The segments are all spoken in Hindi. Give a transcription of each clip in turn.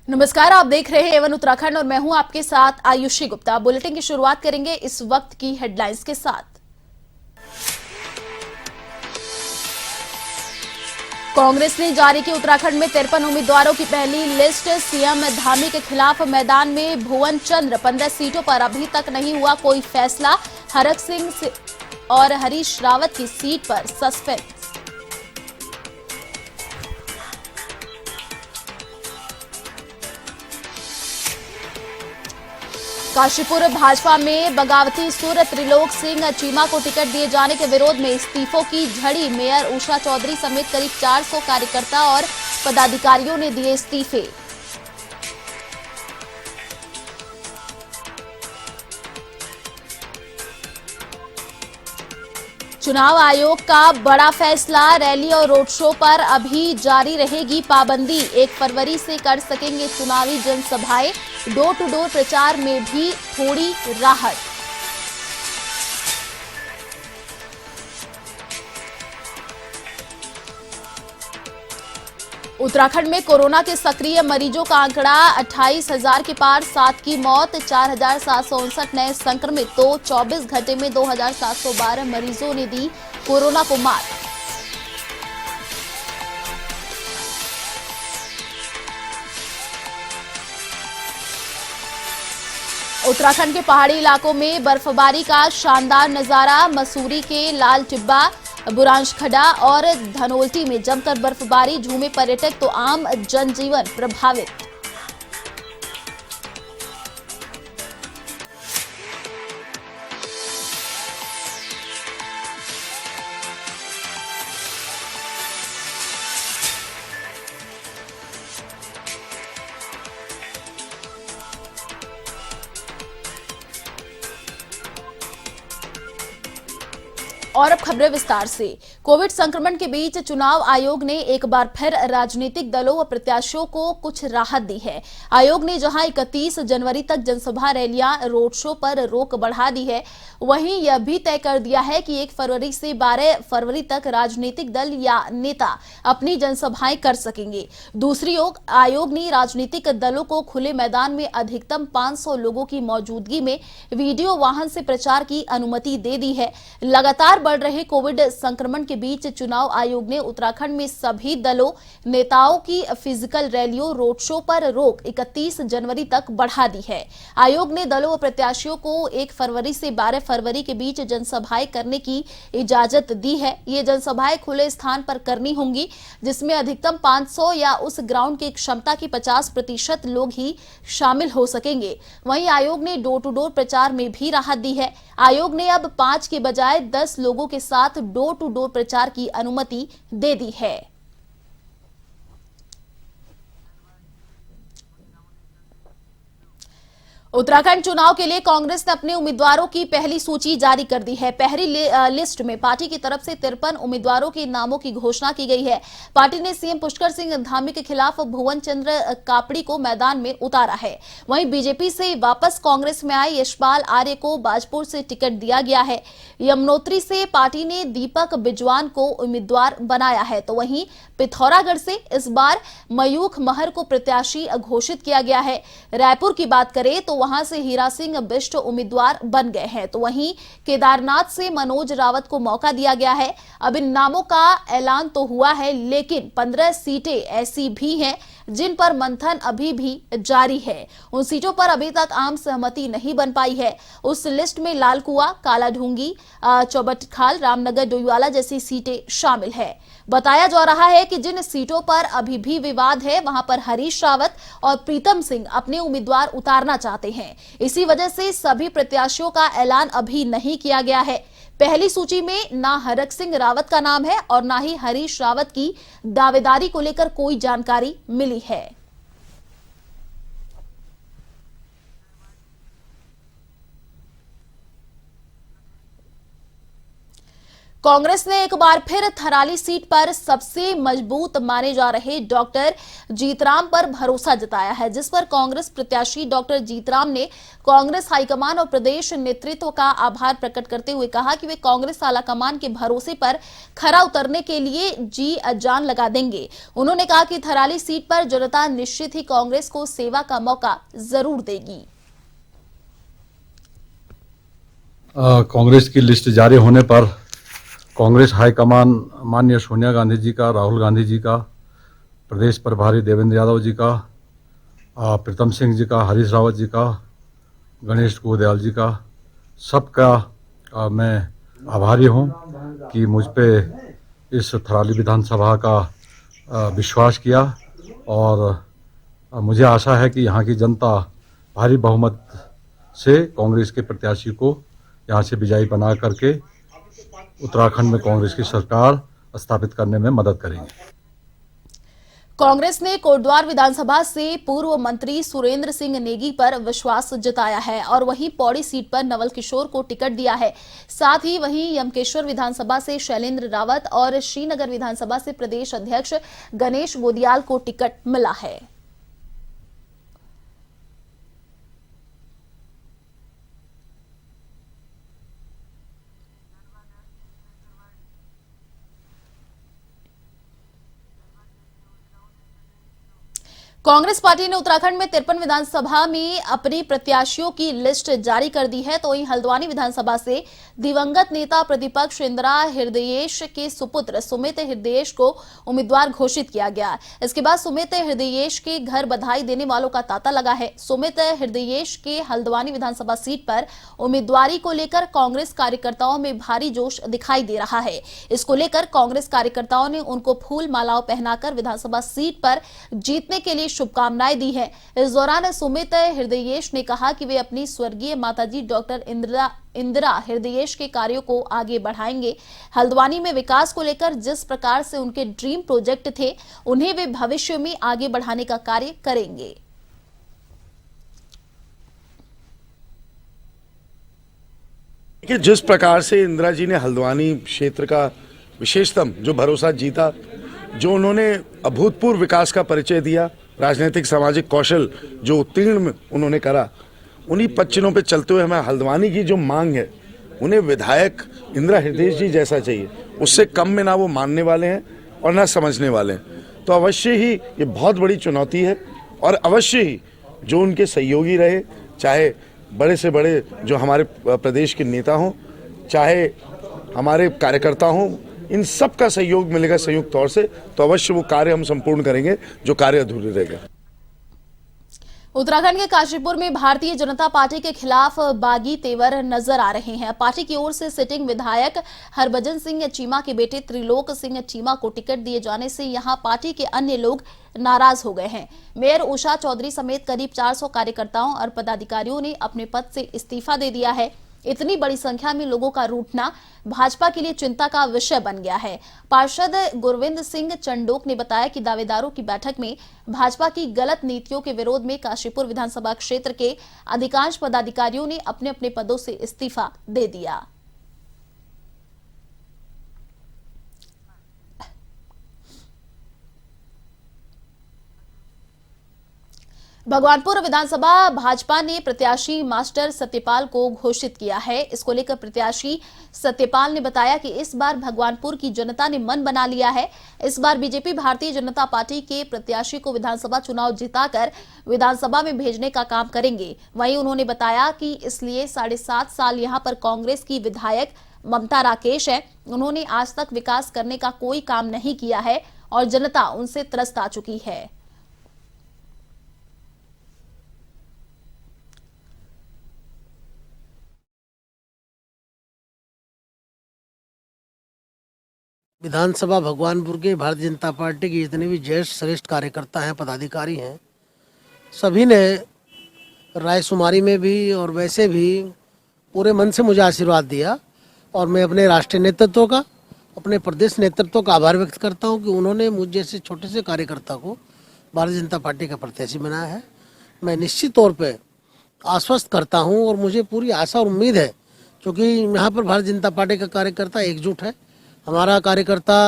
नमस्कार, आप देख रहे हैं एवन उत्तराखंड और मैं हूं आपके साथ आयुषी गुप्ता। बुलेटिन की शुरुआत करेंगे इस वक्त की हेडलाइंस के साथ। कांग्रेस ने जारी की उत्तराखंड में 53 उम्मीदवारों की पहली लिस्ट। सीएम धामी के खिलाफ मैदान में भुवन चंद्र। 15 सीटों पर अभी तक नहीं हुआ कोई फैसला। हरक सिंह और हरीश रावत की सीट पर सस्पेंस। काशीपुर भाजपा में बगावती सुर। त्रिलोक सिंह चीमा को टिकट दिए जाने के विरोध में इस्तीफों की झड़ी। मेयर उषा चौधरी समेत करीब 400 कार्यकर्ता और पदाधिकारियों ने दिए इस्तीफे। चुनाव आयोग का बड़ा फैसला। रैली और रोड शो पर अभी जारी रहेगी पाबंदी। 1 फरवरी से कर सकेंगे चुनावी जनसभाएं। डोर टू डोर प्रचार में भी थोड़ी राहत। उत्तराखंड में कोरोना के सक्रिय मरीजों का आंकड़ा 28,000 के पार। 7 की मौत। 4,759 नए संक्रमित। तो 24 घंटे में 2,712 मरीजों ने दी कोरोना को मात। उत्तराखंड के पहाड़ी इलाकों में बर्फबारी का शानदार नजारा। मसूरी के लाल टिब्बा, बुरांशखड़ा और धनोल्टी में जमकर बर्फबारी। झूमे पर्यटक तो आम जनजीवन प्रभावित। और अब खबरें विस्तार से। कोविड संक्रमण के बीच चुनाव आयोग ने एक बार फिर राजनीतिक दलों व प्रत्याशियों को कुछ राहत दी है। आयोग ने जहां 31 जनवरी तक जनसभा रैलियां रोड शो पर रोक बढ़ा दी है, वहीं यह भी तय कर दिया है कि 1 फरवरी से 12 फरवरी तक राजनीतिक दल या नेता अपनी जनसभाएं कर सकेंगे। दूसरी ओर आयोग ने राजनीतिक दलों को खुले मैदान में अधिकतम 500 लोगों की मौजूदगी में वीडियो वाहन से प्रचार की अनुमति दे दी है। लगातार बढ़ रहे कोविड संक्रमण के बीच चुनाव आयोग ने उत्तराखंड में सभी दलों नेताओं की फिजिकल रैलियों रोड शो पर रोक 31 जनवरी तक बढ़ा दी है। आयोग ने दलों व प्रत्याशियों को 1 फरवरी से 12 फरवरी के बीच जनसभाएं करने की इजाजत दी है। ये जनसभाएं खुले स्थान पर करनी होंगी, जिसमें अधिकतम 500 या उस ग्राउंड की क्षमता की 50% लोग ही शामिल हो सकेंगे। वहीं आयोग ने डोर टू डोर प्रचार में भी राहत दी है। आयोग ने अब 5 के बजाय 10 लोगों के साथ डोर टू डोर प्रचार की अनुमति दे दी है। उत्तराखंड चुनाव के लिए कांग्रेस ने अपने उम्मीदवारों की पहली सूची जारी कर दी है। पहली लिस्ट में पार्टी की तरफ से 53 उम्मीदवारों के नामों की घोषणा की गई है। पार्टी ने सीएम पुष्कर सिंह धामी के खिलाफ भुवन चंद्र कापड़ी को मैदान में उतारा है। वहीं बीजेपी से वापस कांग्रेस में आए यशपाल आर्य को बाजपुर से टिकट दिया गया है। यमुनोत्री से पार्टी ने दीपक बिजवान को उम्मीदवार बनाया है, तो वहीं पिथौरागढ़ से इस बार मयूख महर को प्रत्याशी घोषित किया गया है। रायपुर की बात करें तो वहां से हीरा सिंह बिष्ट उम्मीदवार बन गए हैं, तो वहीं केदारनाथ से मनोज रावत को मौका दिया गया है। अब इन नामों का ऐलान तो हुआ है, लेकिन 15 सीटें ऐसी भी हैं जिन पर मंथन अभी भी जारी है। उन सीटों पर अभी तक आम सहमति नहीं बन पाई है। उस लिस्ट में लालकुआ, कालाढूंगी, चौबटखाल, रामनगर, डोईवाला जैसी सीटें शामिल है। बताया जा रहा है कि जिन सीटों पर अभी भी विवाद है, वहां पर हरीश रावत और प्रीतम सिंह अपने उम्मीदवार उतारना चाहते हैं। इसी वजह से सभी प्रत्याशियों का ऐलान अभी नहीं किया गया है। पहली सूची में ना हरक सिंह रावत का नाम है और ना ही हरीश रावत की दावेदारी को लेकर कोई जानकारी मिली है। कांग्रेस ने एक बार फिर थराली सीट पर सबसे मजबूत माने जा रहे डॉक्टर जीतराम पर भरोसा जताया है, जिस पर कांग्रेस प्रत्याशी डॉक्टर जीतराम ने कांग्रेस हाईकमान और प्रदेश नेतृत्व का आभार प्रकट करते हुए कहा कि वे कांग्रेस आलाकमान के भरोसे पर खरा उतरने के लिए जी जान लगा देंगे। उन्होंने कहा कि थराली सीट पर जनता निश्चित ही कांग्रेस को सेवा का मौका जरूर देगी। कांग्रेस की लिस्ट जारी होने पर कांग्रेस हाईकमान माननीय सोनिया गांधी जी का, राहुल गांधी जी का, प्रदेश प्रभारी देवेंद्र यादव जी का, प्रीतम सिंह जी का, हरीश रावत जी का, गणेश गोदयाल जी का, सबका मैं आभारी हूं कि मुझ पे इस थराली विधानसभा का विश्वास किया और मुझे आशा है कि यहाँ की जनता भारी बहुमत से कांग्रेस के प्रत्याशी को यहाँ से विजयी बना करके उत्तराखंड में कांग्रेस की सरकार स्थापित करने में मदद करेंगे। कांग्रेस ने कोटद्वार विधानसभा से पूर्व मंत्री सुरेंद्र सिंह नेगी पर विश्वास जताया है और वहीं पौड़ी सीट पर नवल किशोर को टिकट दिया है। साथ ही वहीं यमकेश्वर विधानसभा से शैलेंद्र रावत और श्रीनगर विधानसभा से प्रदेश अध्यक्ष गणेश गोदियाल को टिकट मिला है। कांग्रेस पार्टी ने उत्तराखंड में 53 विधानसभा में अपने प्रत्याशियों की लिस्ट जारी कर दी है, तो वहीं हल्द्वानी विधानसभा से दिवंगत नेता प्रतिपक्ष इंदिरा हृदयेश के सुपुत्र सुमित हृदयेश को उम्मीदवार घोषित किया गया। इसके बाद सुमित हृदयेश के घर बधाई देने वालों का तांता लगा है। सुमित हृदयेश के हल्द्वानी विधानसभा सीट पर उम्मीदवारी को लेकर कांग्रेस कार्यकर्ताओं में भारी जोश दिखाई दे रहा है। इसको लेकर कांग्रेस कार्यकर्ताओं ने उनको फूल मालाओं पहनाकर विधानसभा सीट पर जीतने के लिए शुभकामनाएं दी है। इस दौरान सुमित हृदयेश ने कहा कि वे अपनी स्वर्गीय माताजी डॉक्टर इंदिरा हृदयेश के कार्यों को आगे बढ़ाएंगे। हल्द्वानी में विकास को लेकर जिस प्रकार से उनके ड्रीम प्रोजेक्ट थे, उन्हें वे भविष्य में आगे बढ़ाने का कार्य करेंगे। कि जिस प्रकार से इंदिरा जी ने हल्द्वानी क्षेत्र का विशेषतम जो भरोसा जीता, जो उन्होंने अभूतपूर्व विकास का परिचय दिया, राजनीतिक सामाजिक कौशल जो उत्तीर्ण उन्होंने करा, उन्हीं पच्चीनों पे चलते हुए हमें हल्द्वानी की जो मांग है, उन्हें विधायक इंदिरा हृदयेश जी जैसा चाहिए। उससे कम में ना वो मानने वाले हैं और ना समझने वाले हैं। तो अवश्य ही ये बहुत बड़ी चुनौती है और अवश्य ही जो उनके सहयोगी रहे, चाहे बड़े से बड़े जो हमारे प्रदेश के नेता हों, चाहे हमारे कार्यकर्ता हों, इन सब का सहयोग मिलेगा संयुक्त तौर से, तो अवश्य वो कार्य हम संपूर्ण करेंगे जो कार्य अधूरे रहेगा। उत्तराखंड के काशीपुर में भारतीय जनता पार्टी के खिलाफ बागी तेवर नजर आ रहे हैं। पार्टी की ओर से सिटिंग विधायक हरभजन सिंह चीमा के बेटे त्रिलोक सिंह चीमा को टिकट दिए जाने से यहां पार्टी के अन्य लोग नाराज हो गए हैं। मेयर उषा चौधरी समेत करीब 400 कार्यकर्ताओं और पदाधिकारियों ने अपने पद से इस्तीफा दे दिया है। इतनी बड़ी संख्या में लोगों का रूठना भाजपा के लिए चिंता का विषय बन गया है। पार्षद गुरविंद सिंह चंडोक ने बताया कि दावेदारों की बैठक में भाजपा की गलत नीतियों के विरोध में काशीपुर विधानसभा क्षेत्र के अधिकांश पदाधिकारियों ने अपने अपने पदों से इस्तीफा दे दिया। भगवानपुर विधानसभा भाजपा ने प्रत्याशी मास्टर सत्यपाल को घोषित किया है। इसको लेकर प्रत्याशी सत्यपाल ने बताया कि इस बार भगवानपुर की जनता ने मन बना लिया है। इस बार बीजेपी भारतीय जनता पार्टी के प्रत्याशी को विधानसभा चुनाव जिताकर विधानसभा में भेजने का काम करेंगे। वहीं उन्होंने बताया कि इसलिए 7.5 साल यहां पर कांग्रेस की विधायक ममता राकेश है। उन्होंने आज तक विकास करने का कोई काम नहीं किया है और जनता उनसे त्रस्त आ चुकी है। विधानसभा भगवानपुर के भारतीय जनता पार्टी के जितने भी ज्येष्ठ श्रेष्ठ कार्यकर्ता हैं, पदाधिकारी हैं, सभी ने रायशुमारी में भी और वैसे भी पूरे मन से मुझे आशीर्वाद दिया और मैं अपने राष्ट्रीय नेतृत्व का, अपने प्रदेश नेतृत्व का आभार व्यक्त करता हूं कि उन्होंने मुझ जैसे छोटे से कार्यकर्ता को भारतीय जनता पार्टी का प्रत्याशी बनाया है। मैं निश्चित तौर पर आश्वस्त करता हूँ और मुझे पूरी आशा और उम्मीद है, क्योंकि यहाँ पर भारतीय जनता पार्टी का कार्यकर्ता एकजुट है, हमारा कार्यकर्ता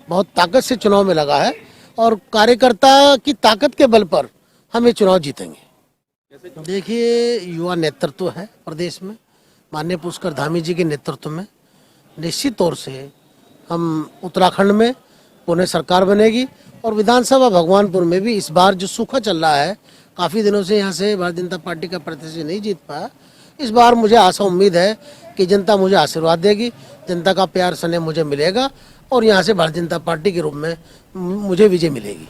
बहुत ताकत से चुनाव में लगा है और कार्यकर्ता की ताकत के बल पर हम ये चुनाव जीतेंगे। देखिए, युवा नेतृत्व है प्रदेश में, माननीय पुष्कर धामी जी के नेतृत्व में निश्चित तौर से हम उत्तराखंड में पुनः सरकार बनेगी और विधानसभा भगवानपुर में भी इस बार जो सूखा चल रहा है, काफ़ी दिनों से यहाँ से भारतीय जनता पार्टी का प्रत्याशी नहीं जीत पाया, इस बार मुझे आशा उम्मीद है कि जनता मुझे आशीर्वाद देगी, जनता का प्यार स्नेह मुझे मिलेगा और यहाँ से भारतीय जनता पार्टी के रूप में मुझे विजय मिलेगी।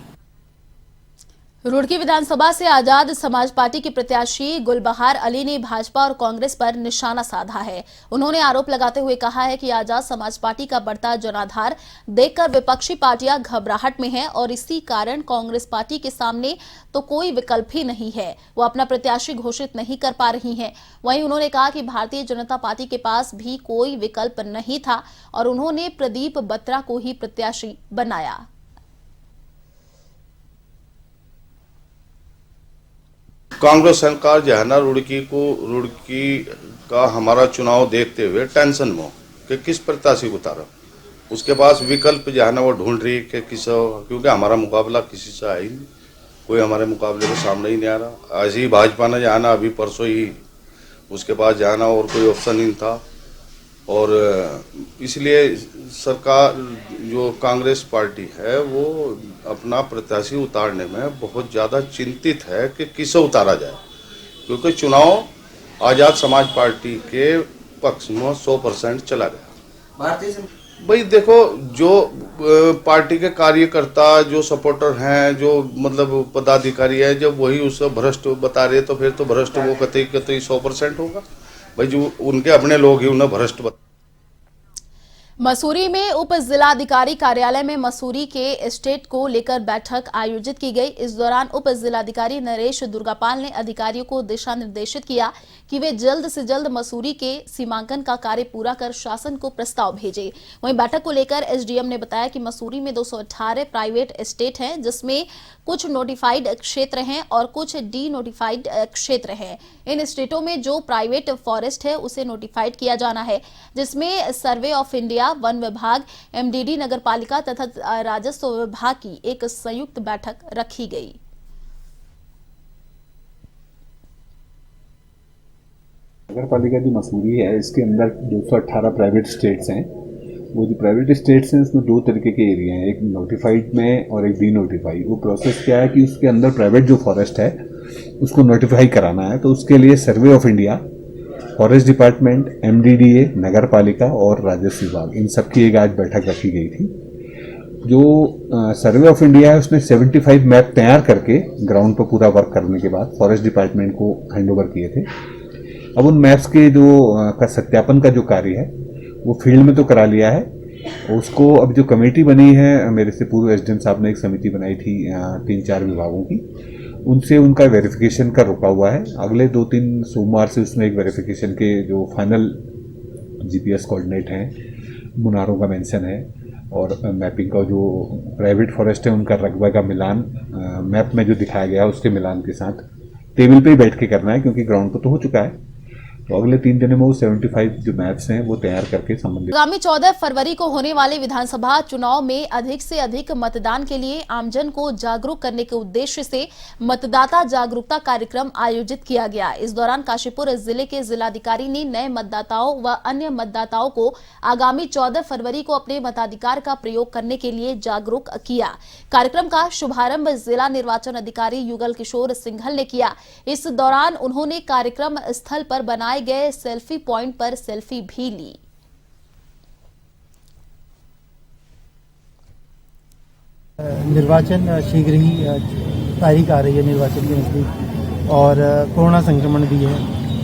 रुड़की विधानसभा से आजाद समाज पार्टी के प्रत्याशी गुलबहार अली ने भाजपा और कांग्रेस पर निशाना साधा है। उन्होंने आरोप लगाते हुए कहा है कि आजाद समाज पार्टी का बढ़ता जनाधार देखकर विपक्षी पार्टियां घबराहट में हैं और इसी कारण कांग्रेस पार्टी के सामने तो कोई विकल्प ही नहीं है, वो अपना प्रत्याशी घोषित नहीं कर पा रही हैं। वहीं उन्होंने कहा कि भारतीय जनता पार्टी के पास भी कोई विकल्प नहीं था और उन्होंने प्रदीप बत्रा को ही प्रत्याशी बनाया। कांग्रेस सरकार जो है ना, रुड़की का हमारा चुनाव देखते हुए टेंशन में कि किस प्रत्याशी को उतारा, उसके पास विकल्प जो है ना वो ढूंढ रही कि क्योंकि हमारा मुकाबला किसी से है ही नहीं, कोई हमारे मुकाबले के सामने ही नहीं आ रहा। ऐसे ही भाजपा ने जो है ना अभी परसों ही उसके पास जो है ना और कोई ऑप्शन नहीं था और इसलिए सरकार जो कांग्रेस पार्टी है वो अपना प्रत्याशी उतारने में बहुत ज़्यादा चिंतित है कि किसे उतारा जाए, क्योंकि चुनाव आज़ाद समाज पार्टी के पक्ष में 100% चला गया। भाई देखो, जो पार्टी के कार्यकर्ता जो सपोर्टर हैं, जो मतलब पदाधिकारी है, जब वही उसे भ्रष्ट बता रहे तो फिर तो भ्रष्ट वो कतई 100% होगा। भाई जो उनके अपने लोग ही उन्हें भ्रष्ट मसूरी में उप जिलाधिकारी कार्यालय में मसूरी के एस्टेट को लेकर बैठक आयोजित की गई। इस दौरान उप जिलाधिकारी नरेश दुर्गापाल ने अधिकारियों को दिशा निर्देशित किया कि वे जल्द से जल्द मसूरी के सीमांकन का कार्य पूरा कर शासन को प्रस्ताव भेजें। वहीं बैठक को लेकर एसडीएम ने बताया कि मसूरी में 218 प्राइवेट एस्टेट हैं, जिसमें कुछ नोटिफाइड क्षेत्र हैं और कुछ डी नोटिफाइड क्षेत्र हैं। इन एस्टेटों में जो प्राइवेट फॉरेस्ट है उसे नोटिफाइड किया जाना है, जिसमें सर्वे ऑफ इंडिया, वन विभाग, एमडीडी, नगर पालिका तथा राजस्व विभाग की एक संयुक्त बैठक रखी गई। नगर पालिका जो मसूरी है इसके अंदर 218 प्राइवेट स्टेट्स हैं। वो जो प्राइवेट स्टेट्स हैं उसमें दो तरीके के एरिया हैं, एक नोटिफाइड में और एक डी नोटिफाइड। वो प्रोसेस क्या है कि उसके अंदर प्राइवेट जो फॉरेस्ट है उसको नोटिफाई कराना है, तो उसके लिए survey of India, forest department, MDDA, नगर पालिका और राजस्व विभाग, इन सब की एक आज बैठक रखी गई थी। जो सर्वे ऑफ इंडिया है उसने 75 मैप तैयार करके ग्राउंड पर पूरा वर्क करने के बाद फॉरेस्ट डिपार्टमेंट को हैंडओवर किए थे। अब उन मैप्स के जो का सत्यापन का जो कार्य है वो फील्ड में तो करा लिया है। उसको अब जो कमेटी बनी है, मेरे से पूर्व एसडीएम साहब ने एक समिति बनाई थी 3-4 विभागों की, उनसे उनका वेरिफिकेशन का रुका हुआ है। अगले 2-3 सोमवार से उसमें एक वेरिफिकेशन के जो फाइनल जीपीएस कोऑर्डिनेट हैं, मुनारों का मेंशन है और मैपिंग का जो प्राइवेट फॉरेस्ट है उनका रकबा का मिलान मैप में जो दिखाया गया उसके मिलान के साथ टेबल पे ही बैठ के करना है, क्योंकि ग्राउंड पर तो हो चुका है। तो अगले 3 दिनों में वो 75 जो मैप्स हैं वो तैयार करके संबंधित आगामी 14 फरवरी को होने वाले विधानसभा चुनाव में अधिक से अधिक मतदान के लिए आमजन को जागरूक करने के उद्देश्य से मतदाता जागरूकता कार्यक्रम आयोजित किया गया। इस दौरान काशीपुर जिले के जिलाधिकारी ने नए मतदाताओं व अन्य मतदाताओं को आगामी 14 फरवरी को अपने मताधिकार का प्रयोग करने के लिए जागरूक किया। कार्यक्रम का शुभारंभ जिला निर्वाचन अधिकारी युगल किशोर सिंघल ने किया। इस दौरान उन्होंने कार्यक्रम स्थल पर बनाए गए सेल्फी पॉइंट पर सेल्फी भी ली। निर्वाचन शीघ्र ही तारीख आ रही है निर्वाचन के नजदीक और कोरोना संक्रमण भी है,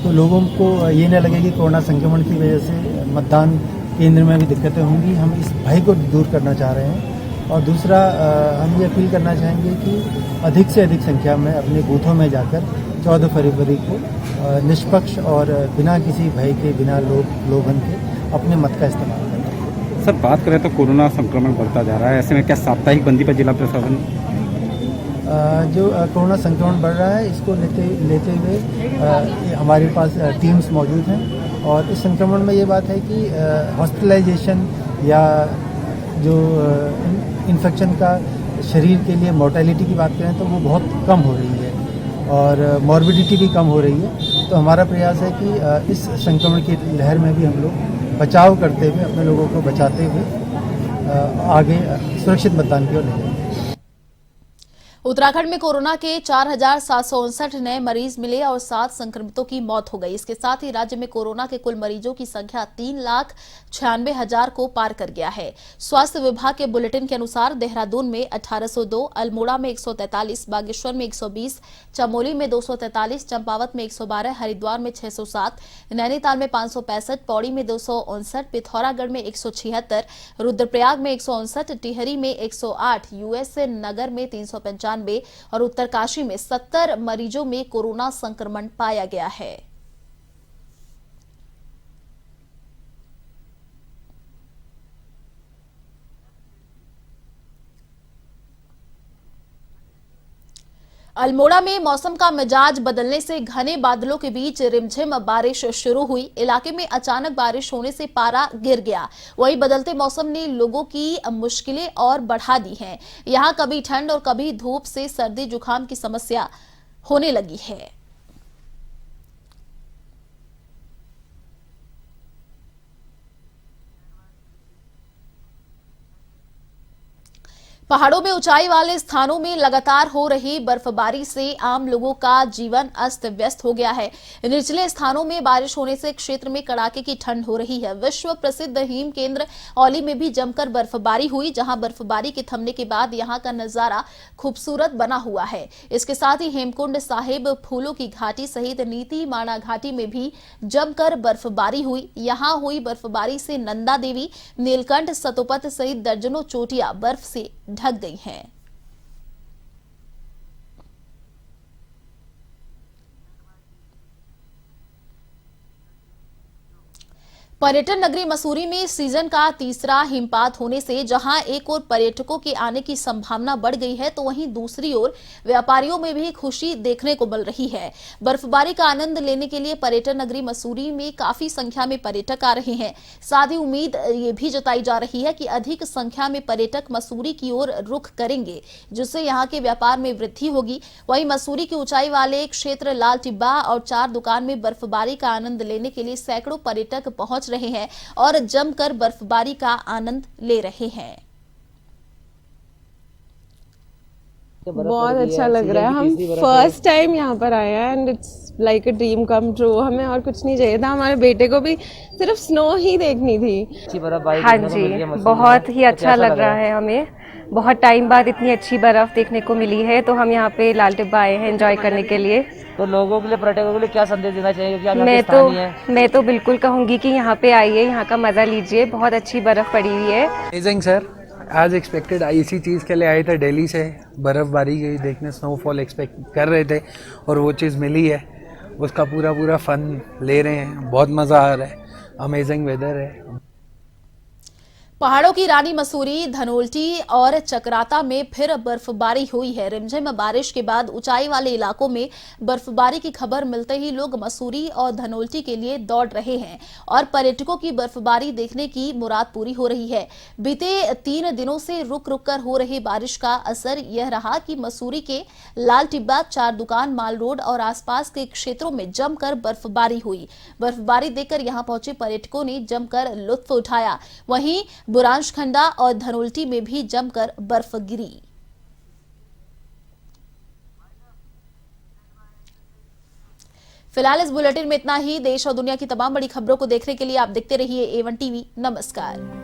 तो लोगों को ये न लगे कि कोरोना संक्रमण की वजह से मतदान केंद्र में भी दिक्कतें होंगी। हम इस भय को दूर करना चाह रहे हैं और दूसरा हम ये अपील करना चाहेंगे कि अधिक से अधिक संख्या में अपने बूथों में जाकर 14 फरवरी को निष्पक्ष और बिना किसी भय के, बिना लोभन के अपने मत का इस्तेमाल करें। सर, बात करें तो कोरोना संक्रमण बढ़ता जा रहा है, ऐसे में क्या साप्ताहिक बंदी पर जिला प्रशासन जो कोरोना संक्रमण बढ़ रहा है इसको लेते हुए हमारे पास टीम्स मौजूद हैं और इस संक्रमण में ये बात है कि हॉस्पिटलाइजेशन या जो इन्फेक्शन का शरीर के लिए मोर्टेलिटी की बात करें तो वो बहुत कम हो रही है और मॉर्बिडिटी भी कम हो रही है। तो हमारा प्रयास है कि इस संक्रमण की लहर में भी हम लोग बचाव करते हुए, अपने लोगों को बचाते हुए आगे सुरक्षित मतदान की ओर ले जाएंगे। उत्तराखंड में कोरोना के 4,759 नए मरीज मिले और 7 संक्रमितों की मौत हो गई। इसके साथ ही राज्य में कोरोना के कुल मरीजों की संख्या 3,96,000 को पार कर गया है। स्वास्थ्य विभाग के बुलेटिन के अनुसार देहरादून में 1802, अल्मोड़ा में 143, बागेश्वर में 120, चमोली में 243, चंपावत में 112, हरिद्वार में 607, नैनीताल में 565, पौड़ी में 259, पिथौरागढ़ में 176, रुद्रप्रयाग में 159, टिहरी में 108, यूएसए नगर में 395 और उत्तरकाशी में 70 मरीजों में कोरोना संक्रमण पाया गया है। अल्मोड़ा में मौसम का मिजाज बदलने से घने बादलों के बीच रिमझिम बारिश शुरू हुई। इलाके में अचानक बारिश होने से पारा गिर गया। वहीं बदलते मौसम ने लोगों की मुश्किलें और बढ़ा दी हैं। यहां कभी ठंड और कभी धूप से सर्दी जुकाम की समस्या होने लगी है। पहाड़ों में ऊंचाई वाले स्थानों में लगातार हो रही बर्फबारी से आम लोगों का जीवन अस्त व्यस्त हो गया है। निचले स्थानों में बारिश होने से क्षेत्र में कड़ाके की ठंड हो रही है। विश्व प्रसिद्ध हिम केंद्र औली में भी जमकर बर्फबारी हुई, जहां बर्फबारी के थमने के बाद यहां का नजारा खूबसूरत बना हुआ है। इसके साथ ही हेमकुंड साहिब, फूलों की घाटी सहित नीति माणा घाटी में भी जमकर बर्फबारी हुई। यहां हुई बर्फबारी से नंदा देवी, नीलकंठ, सतोपत सहित दर्जनों चोटियां बर्फ से ढक गई हैं। पर्यटन नगरी मसूरी में सीजन का तीसरा हिमपात होने से जहां एक ओर पर्यटकों के आने की संभावना बढ़ गई है, तो वहीं दूसरी ओर व्यापारियों में भी खुशी देखने को मिल रही है। बर्फबारी का आनंद लेने के लिए पर्यटन नगरी मसूरी में काफी संख्या में पर्यटक आ रहे हैं। साथ ही उम्मीद ये भी जताई जा रही है कि अधिक संख्या में पर्यटक मसूरी की ओर रुख करेंगे, जिससे यहाँ के व्यापार में वृद्धि होगी। वहीं मसूरी की ऊंचाई वाले क्षेत्र लाल टिब्बा और 4 दुकान में बर्फबारी का आनंद लेने के लिए सैकड़ों पर्यटक पहुंच रहे हैं और जमकर बर्फबारी का आनंद ले रहे हैं। बहुत अच्छा लग रहा है। हम फर्स्ट टाइम यहाँ पर आए हैं and it's like a dream come true. हमें और कुछ नहीं चाहिए था, हमारे बेटे को भी सिर्फ स्नो ही देखनी थी। हाँ जी, बहुत ही अच्छा लग रहा है। हमें बहुत टाइम बाद इतनी अच्छी बर्फ देखने को मिली है, तो हम यहाँ पे लाल टिब्बा आए हैं एंजॉय करने के लिए। तो लोगों के लिए, पर्यटकों के लिए क्या संदेश देना चाहिए? क्योंकि मैं तो बिल्कुल कहूँगी कि यहाँ पे आइए, यहाँ का मजा लीजिए। बहुत अच्छी बर्फ पड़ी हुई है। Amazing sir, as expected. इसी चीज़ के लिए आए थे दिल्ली से, बर्फबारी देखने, स्नोफॉल एक्सपेक्ट कर रहे थे और वो चीज़ मिली है। उसका पूरा फन ले रहे हैं, बहुत मज़ा आ रहा है। अमेजिंग वेदर है। पहाड़ों की रानी मसूरी, धनोल्टी और चकराता में फिर बर्फबारी हुई है। रिमझिम बारिश के बाद ऊंचाई वाले इलाकों में बर्फबारी की खबर मिलते ही लोग मसूरी और धनोल्टी के लिए दौड़ रहे हैं और पर्यटकों की बर्फबारी देखने की मुराद पूरी हो रही है। बीते 3 दिनों से रुक रुक कर हो रही बारिश का असर यह रहा कि मसूरी के लाल टिब्बा, 4 दुकान, माल रोड और आसपास के क्षेत्रों में जमकर बर्फबारी हुई। बर्फबारी देखकर यहां पहुंचे पर्यटकों ने जमकर लुत्फ उठाया। वहीं बुरांशखंडा और धनोल्टी में भी जमकर बर्फ गिरी। फिलहाल इस बुलेटिन में इतना ही। देश और दुनिया की तमाम बड़ी खबरों को देखने के लिए आप देखते रहिए A1 टीवी। नमस्कार।